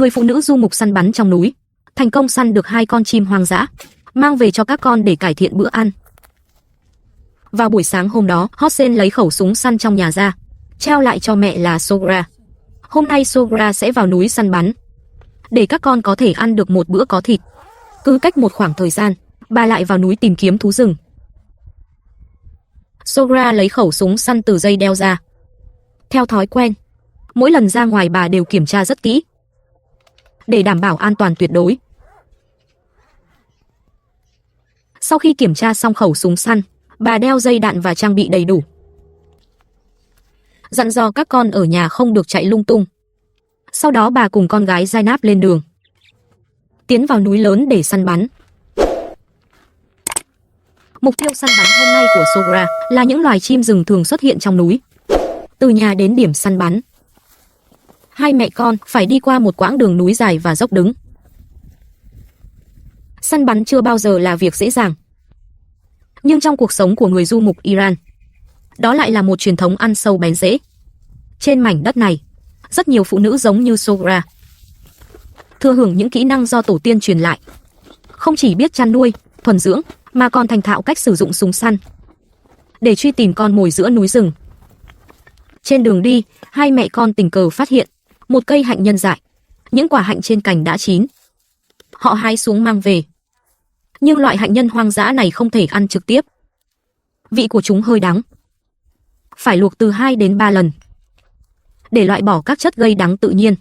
Người phụ nữ du mục săn bắn trong núi, thành công săn được 2 con chim hoang dã, mang về cho các con để cải thiện bữa ăn. Vào buổi sáng hôm đó, Hossein lấy khẩu súng săn trong nhà ra, trao lại cho mẹ là Sogra. Hôm nay Sogra sẽ vào núi săn bắn, để các con có thể ăn được một bữa có thịt. Cứ cách một khoảng thời gian, bà lại vào núi tìm kiếm thú rừng. Sogra lấy khẩu súng săn từ dây đeo ra. Theo thói quen, mỗi lần ra ngoài bà đều kiểm tra rất kỹ, để đảm bảo an toàn tuyệt đối. Sau khi kiểm tra xong khẩu súng săn, bà đeo dây đạn và trang bị đầy đủ. Dặn dò các con ở nhà không được chạy lung tung. Sau đó bà cùng con gái Zainab lên đường, tiến vào núi lớn để săn bắn. Mục tiêu săn bắn hôm nay của Sogra là những loài chim rừng thường xuất hiện trong núi. Từ nhà đến điểm săn bắn, hai mẹ con phải đi qua một quãng đường núi dài và dốc đứng. Săn bắn chưa bao giờ là việc dễ dàng, nhưng trong cuộc sống của người du mục Iran, đó lại là một truyền thống ăn sâu bén rễ. Trên mảnh đất này, rất nhiều phụ nữ giống như Sogra thừa hưởng những kỹ năng do tổ tiên truyền lại. Không chỉ biết chăn nuôi, thuần dưỡng, mà còn thành thạo cách sử dụng súng săn để truy tìm con mồi giữa núi rừng. Trên đường đi, hai mẹ con tình cờ phát hiện một cây hạnh nhân dại. Những quả hạnh trên cành đã chín. Họ hái xuống mang về. Nhưng loại hạnh nhân hoang dã này không thể ăn trực tiếp. Vị của chúng hơi đắng, phải luộc từ 2 đến 3 lần để loại bỏ các chất gây đắng tự nhiên.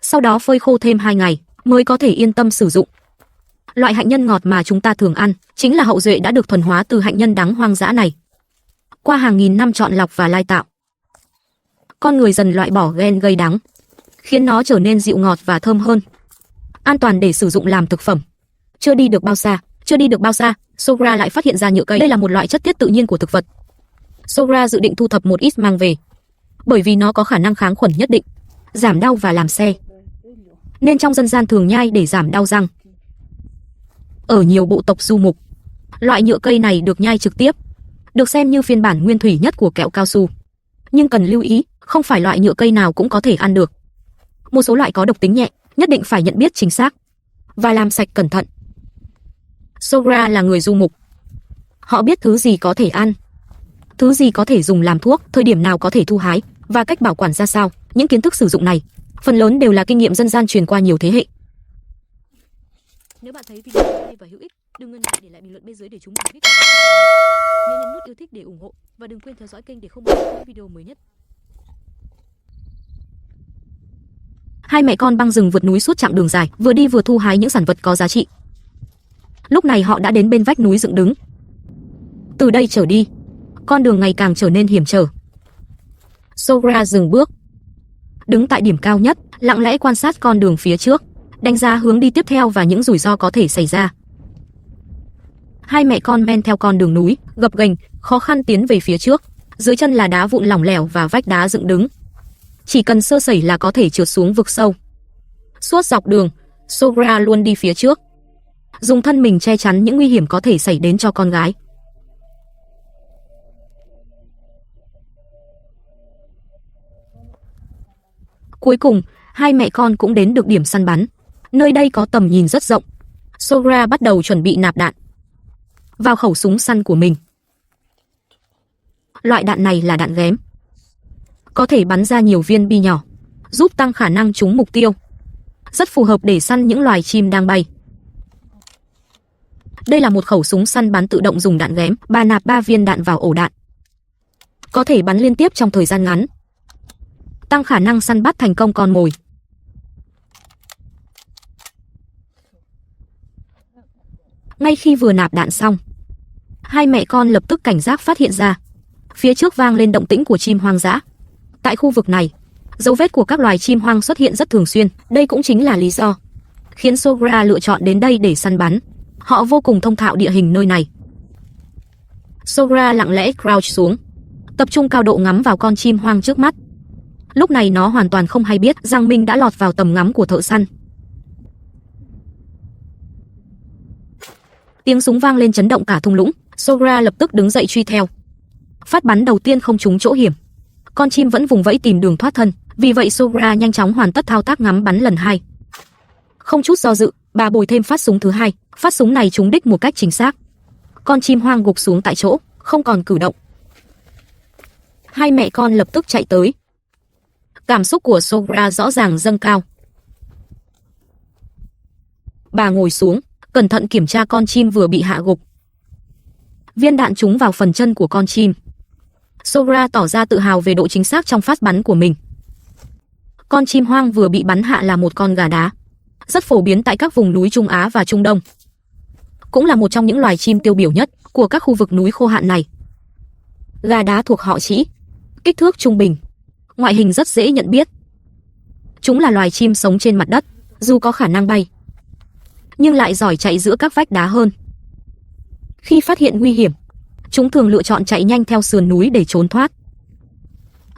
Sau đó phơi khô thêm 2 ngày mới có thể yên tâm sử dụng. Loại hạnh nhân ngọt mà chúng ta thường ăn chính là hậu duệ đã được thuần hóa từ hạnh nhân đắng hoang dã này. Qua hàng nghìn năm chọn lọc và lai tạo, con người dần loại bỏ gen gây đắng, khiến nó trở nên dịu ngọt và thơm hơn, an toàn để sử dụng làm thực phẩm. Chưa đi được bao xa, Sogra lại phát hiện ra nhựa cây. Đây là một loại chất tiết tự nhiên của thực vật. Sogra dự định thu thập một ít mang về, bởi vì nó có khả năng kháng khuẩn nhất định, giảm đau và làm xe, nên trong dân gian thường nhai để giảm đau răng. Ở nhiều bộ tộc du mục, loại nhựa cây này được nhai trực tiếp, được xem như phiên bản nguyên thủy nhất của kẹo cao su. Nhưng cần lưu ý, không phải loại nhựa cây nào cũng có thể ăn được. Một số loại có độc tính nhẹ, nhất định phải nhận biết chính xác và làm sạch cẩn thận. Sogra là người du mục. Họ biết thứ gì có thể ăn, thứ gì có thể dùng làm thuốc, thời điểm nào có thể thu hái và cách bảo quản ra sao. Những kiến thức sử dụng này phần lớn đều là kinh nghiệm dân gian truyền qua nhiều thế hệ. Nếu bạn thấy video hay và hữu ích, đừng ngần ngại để lại bình luận bên dưới để chúng mình biết. Nhớ nhấn nút yêu thích để ủng hộ và đừng quên theo dõi kênh để không bỏ lỡ những video mới nhất. Hai mẹ con băng rừng vượt núi suốt chặng đường dài, vừa đi vừa thu hái những sản vật có giá trị. Lúc này họ đã đến bên vách núi dựng đứng. Từ đây trở đi, con đường ngày càng trở nên hiểm trở. Sogra dừng bước, đứng tại điểm cao nhất, lặng lẽ quan sát con đường phía trước, đánh giá hướng đi tiếp theo và những rủi ro có thể xảy ra. Hai mẹ con men theo con đường núi, gập ghềnh, khó khăn tiến về phía trước. Dưới chân là đá vụn lỏng lẻo và vách đá dựng đứng. Chỉ cần sơ sẩy là có thể trượt xuống vực sâu. Suốt dọc đường, Sogra luôn đi phía trước, dùng thân mình che chắn những nguy hiểm có thể xảy đến cho con gái. Cuối cùng, hai mẹ con cũng đến được điểm săn bắn. Nơi đây có tầm nhìn rất rộng. Sogra bắt đầu chuẩn bị nạp đạn vào khẩu súng săn của mình. Loại đạn này là đạn ghém, có thể bắn ra nhiều viên bi nhỏ, giúp tăng khả năng trúng mục tiêu. Rất phù hợp để săn những loài chim đang bay. Đây là một khẩu súng săn bắn tự động dùng đạn ghém. Bà nạp 3 viên đạn vào ổ đạn, có thể bắn liên tiếp trong thời gian ngắn, tăng khả năng săn bắt thành công con mồi. Ngay khi vừa nạp đạn xong, hai mẹ con lập tức cảnh giác phát hiện ra phía trước vang lên động tĩnh của chim hoang dã. Tại khu vực này, dấu vết của các loài chim hoang xuất hiện rất thường xuyên. Đây cũng chính là lý do khiến Sogra lựa chọn đến đây để săn bắn. Họ vô cùng thông thạo địa hình nơi này. Sogra lặng lẽ crouch xuống, tập trung cao độ ngắm vào con chim hoang trước mắt. Lúc này nó hoàn toàn không hay biết rằng mình đã lọt vào tầm ngắm của thợ săn. Tiếng súng vang lên chấn động cả thung lũng. Sogra lập tức đứng dậy truy theo. Phát bắn đầu tiên không trúng chỗ hiểm, con chim vẫn vùng vẫy tìm đường thoát thân. Vì vậy Sogra nhanh chóng hoàn tất thao tác ngắm bắn lần 2. Không chút do dự, bà bồi thêm phát súng thứ hai. Phát súng này trúng đích một cách chính xác. Con chim hoang gục xuống tại chỗ, không còn cử động. Hai mẹ con lập tức chạy tới. Cảm xúc của Sogra rõ ràng dâng cao. Bà ngồi xuống, cẩn thận kiểm tra con chim vừa bị hạ gục. Viên đạn trúng vào phần chân của con chim. Sogra tỏ ra tự hào về độ chính xác trong phát bắn của mình. Con chim hoang vừa bị bắn hạ là một con gà đá, rất phổ biến tại các vùng núi Trung Á và Trung Đông. Cũng là một trong những loài chim tiêu biểu nhất của các khu vực núi khô hạn này. Gà đá thuộc họ trĩ, kích thước trung bình, ngoại hình rất dễ nhận biết. Chúng là loài chim sống trên mặt đất, dù có khả năng bay, nhưng lại giỏi chạy giữa các vách đá hơn. Khi phát hiện nguy hiểm, chúng thường lựa chọn chạy nhanh theo sườn núi để trốn thoát,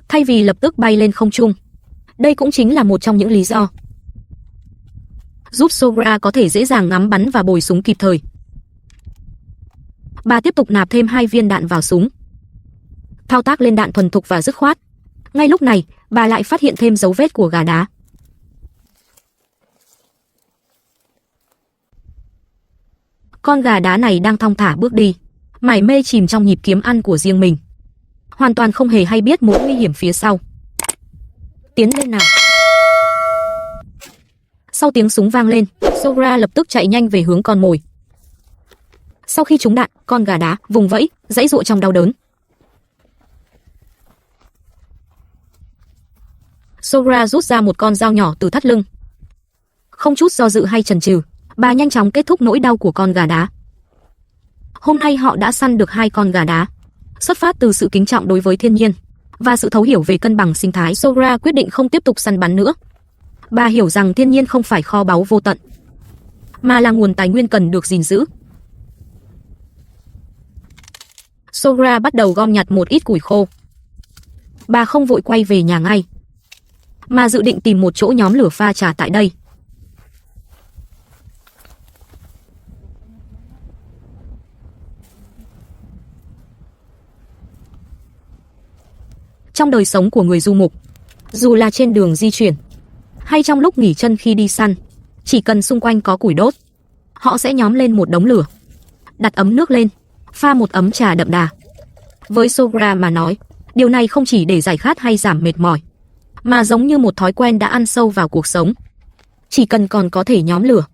thay vì lập tức bay lên không trung. Đây cũng chính là một trong những lý do giúp Sogra có thể dễ dàng ngắm bắn và bồi súng kịp thời. Bà tiếp tục nạp thêm 2 viên đạn vào súng. Thao tác lên đạn thuần thục và dứt khoát. Ngay lúc này, bà lại phát hiện thêm dấu vết của gà đá. Con gà đá này đang thong thả bước đi, mải mê chìm trong nhịp kiếm ăn của riêng mình, hoàn toàn không hề hay biết mối nguy hiểm phía sau. Tiến lên nào! Sau tiếng súng vang lên, Sogra lập tức chạy nhanh về hướng con mồi. Sau khi trúng đạn, con gà đá vùng vẫy, giãy giụa trong đau đớn. Sogra rút ra một con dao nhỏ từ thắt lưng. Không chút do dự hay chần chừ, bà nhanh chóng kết thúc nỗi đau của con gà đá. Hôm nay họ đã săn được 2 con gà đá. Xuất phát từ sự kính trọng đối với thiên nhiên và sự thấu hiểu về cân bằng sinh thái, Sogra quyết định không tiếp tục săn bắn nữa. Bà hiểu rằng thiên nhiên không phải kho báu vô tận, mà là nguồn tài nguyên cần được gìn giữ. Sogra bắt đầu gom nhặt một ít củi khô. Bà không vội quay về nhà ngay, mà dự định tìm một chỗ nhóm lửa pha trà tại đây. Trong đời sống của người du mục, dù là trên đường di chuyển hay trong lúc nghỉ chân khi đi săn, chỉ cần xung quanh có củi đốt, họ sẽ nhóm lên một đống lửa, đặt ấm nước lên, pha một ấm trà đậm đà. Với Sogra mà nói, điều này không chỉ để giải khát hay giảm mệt mỏi, mà giống như một thói quen đã ăn sâu vào cuộc sống. Chỉ cần còn có thể nhóm lửa,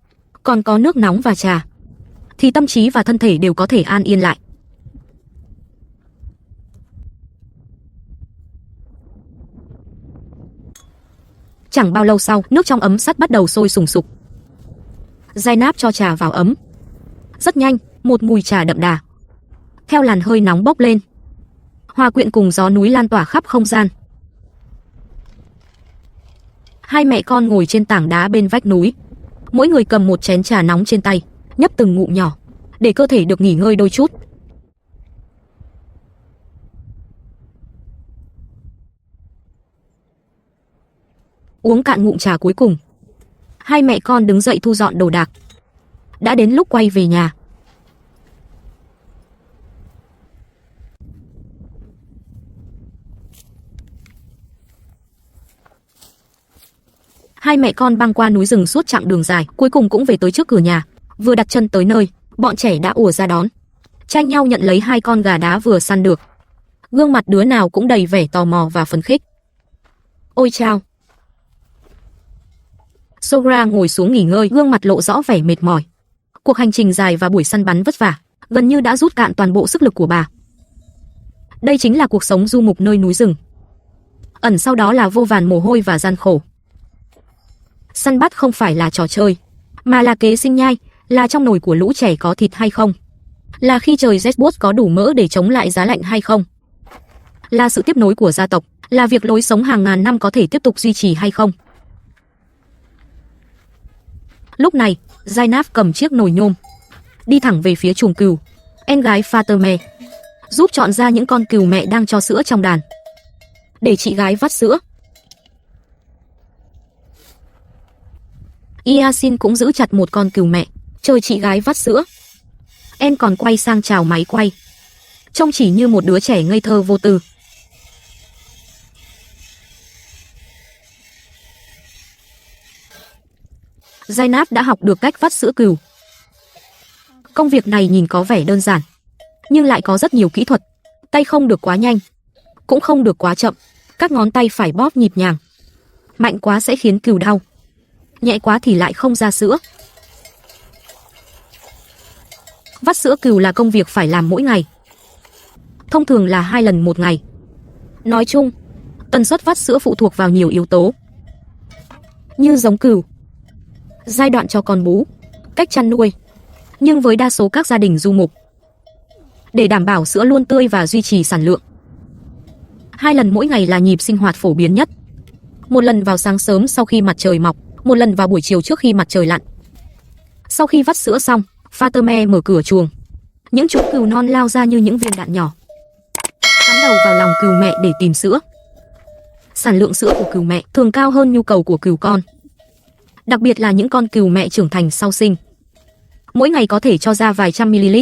còn có nước nóng và trà, thì tâm trí và thân thể đều có thể an yên lại. Chẳng bao lâu sau, nước trong ấm sắt bắt đầu sôi sùng sục. Zainab cho trà vào ấm. Rất nhanh, một mùi trà đậm đà theo làn hơi nóng bốc lên, hòa quyện cùng gió núi lan tỏa khắp không gian. Hai mẹ con ngồi trên tảng đá bên vách núi, mỗi người cầm một chén trà nóng trên tay, nhấp từng ngụm nhỏ để cơ thể được nghỉ ngơi đôi chút. Uống cạn ngụm trà cuối cùng, hai mẹ con đứng dậy thu dọn đồ đạc. Đã đến lúc quay về nhà. Hai mẹ con băng qua núi rừng suốt chặng đường dài, cuối cùng cũng về tới trước cửa nhà. Vừa đặt chân tới nơi, bọn trẻ đã ùa ra đón, tranh nhau nhận lấy 2 con gà đá vừa săn được. Gương mặt đứa nào cũng đầy vẻ tò mò và phấn khích. Ôi chao! Sogra ngồi xuống nghỉ ngơi, gương mặt lộ rõ vẻ mệt mỏi. Cuộc hành trình dài và buổi săn bắn vất vả gần như đã rút cạn toàn bộ sức lực của bà. Đây chính là cuộc sống du mục nơi núi rừng. Ẩn sau đó là vô vàn mồ hôi và gian khổ. Săn bắt không phải là trò chơi, mà là kế sinh nhai, là trong nồi của lũ trẻ có thịt hay không, là khi trời rét buốt có đủ mỡ để chống lại giá lạnh hay không, là sự tiếp nối của gia tộc, là việc lối sống hàng ngàn năm có thể tiếp tục duy trì hay không. Lúc này, Zainab cầm chiếc nồi nhôm, đi thẳng về phía chuồng cừu. Em gái Fatime giúp chọn ra những con cừu mẹ đang cho sữa trong đàn, để chị gái vắt sữa. Yasin cũng giữ chặt một con cừu mẹ, chờ chị gái vắt sữa. Em còn quay sang chào máy quay, trông chỉ như một đứa trẻ ngây thơ vô tư. Zainab đã học được cách vắt sữa cừu. Công việc này nhìn có vẻ đơn giản, nhưng lại có rất nhiều kỹ thuật. Tay không được quá nhanh, cũng không được quá chậm. Các ngón tay phải bóp nhịp nhàng. Mạnh quá sẽ khiến cừu đau, nhẹ quá thì lại không ra sữa. Vắt sữa cừu là công việc phải làm mỗi ngày. Thông thường là 2 lần một ngày. Nói chung, tần suất vắt sữa phụ thuộc vào nhiều yếu tố, như giống cừu, giai đoạn cho con bú, cách chăn nuôi. Nhưng với đa số các gia đình du mục, để đảm bảo sữa luôn tươi và duy trì sản lượng, 2 lần mỗi ngày là nhịp sinh hoạt phổ biến nhất. Một lần vào sáng sớm sau khi mặt trời mọc, một lần vào buổi chiều trước khi mặt trời lặn. Sau khi vắt sữa xong, Fatime mở cửa chuồng. Những chú cừu non lao ra như những viên đạn nhỏ, cắm đầu vào lòng cừu mẹ để tìm sữa. Sản lượng sữa của cừu mẹ thường cao hơn nhu cầu của cừu con, đặc biệt là những con cừu mẹ trưởng thành sau sinh. Mỗi ngày có thể cho ra vài trăm ml,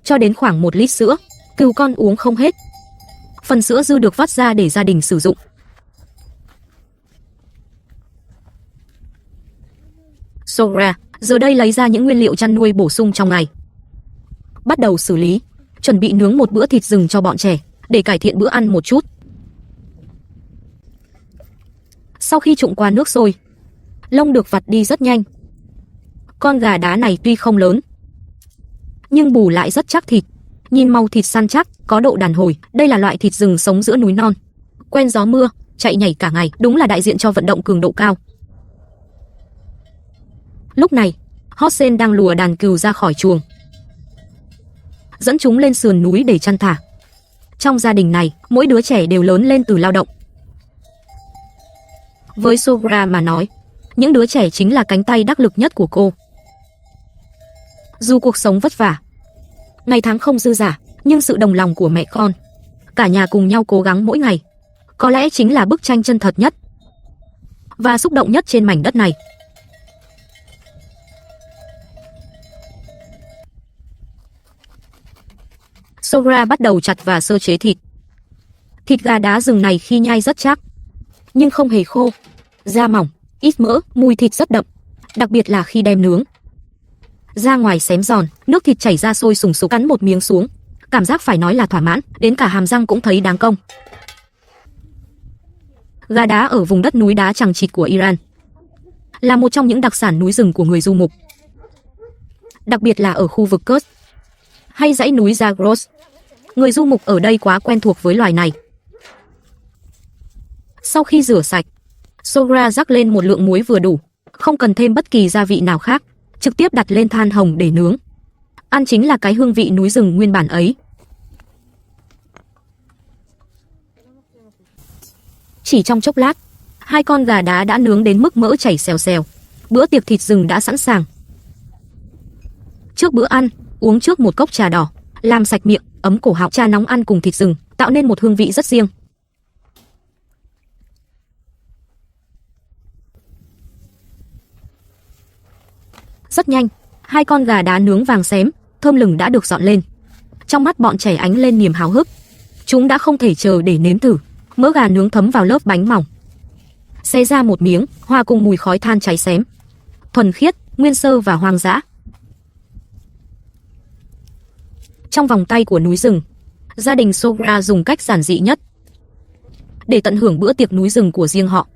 cho đến khoảng 1 lít sữa. Cừu con uống không hết. Phần sữa dư được vắt ra để gia đình sử dụng. Sogra giờ đây lấy ra những nguyên liệu chăn nuôi bổ sung trong ngày. Bắt đầu xử lý, chuẩn bị nướng một bữa thịt rừng cho bọn trẻ, để cải thiện bữa ăn một chút. Sau khi trụng qua nước sôi, lông được vặt đi rất nhanh. Con gà đá này tuy không lớn, nhưng bù lại rất chắc thịt. Nhìn màu thịt săn chắc, có độ đàn hồi. Đây là loại thịt rừng sống giữa núi non, quen gió mưa, chạy nhảy cả ngày, đúng là đại diện cho vận động cường độ cao. Lúc này, Hossein đang lùa đàn cừu ra khỏi chuồng, dẫn chúng lên sườn núi để chăn thả. Trong gia đình này, mỗi đứa trẻ đều lớn lên từ lao động. Với Sogra mà nói, những đứa trẻ chính là cánh tay đắc lực nhất của cô. Dù cuộc sống vất vả, ngày tháng không dư dả, nhưng sự đồng lòng của mẹ con, cả nhà cùng nhau cố gắng mỗi ngày, có lẽ chính là bức tranh chân thật nhất và xúc động nhất trên mảnh đất này. Sogra bắt đầu chặt và sơ chế thịt. Thịt gà đá rừng này khi nhai rất chắc, nhưng không hề khô, da mỏng, ít mỡ, mùi thịt rất đậm, đặc biệt là khi đem nướng. Da ngoài xém giòn, nước thịt chảy ra sôi sùng sục, cắn một miếng xuống, cảm giác phải nói là thỏa mãn, đến cả hàm răng cũng thấy đáng công. Gà đá ở vùng đất núi đá chằng chịt của Iran là một trong những đặc sản núi rừng của người du mục, đặc biệt là ở khu vực Kurd hay dãy núi Zagros. Người du mục ở đây quá quen thuộc với loài này. Sau khi rửa sạch, Sogra rắc lên một lượng muối vừa đủ, không cần thêm bất kỳ gia vị nào khác, trực tiếp đặt lên than hồng để nướng. Ăn chính là cái hương vị núi rừng nguyên bản ấy. Chỉ trong chốc lát, 2 con gà đá đã nướng đến mức mỡ chảy xèo xèo. Bữa tiệc thịt rừng đã sẵn sàng. Trước bữa ăn, uống trước một cốc trà đỏ, làm sạch miệng, ấm cổ họng. Trà nóng ăn cùng thịt rừng, tạo nên một hương vị rất riêng. Rất nhanh, 2 con gà đá nướng vàng xém, thơm lừng đã được dọn lên. Trong mắt bọn trẻ ánh lên niềm háo hức. Chúng đã không thể chờ để nếm thử. Mỡ gà nướng thấm vào lớp bánh mỏng, xé ra một miếng, hòa cùng mùi khói than cháy xém, thuần khiết, nguyên sơ và hoang dã. Trong vòng tay của núi rừng, gia đình Sogra dùng cách giản dị nhất để tận hưởng bữa tiệc núi rừng của riêng họ.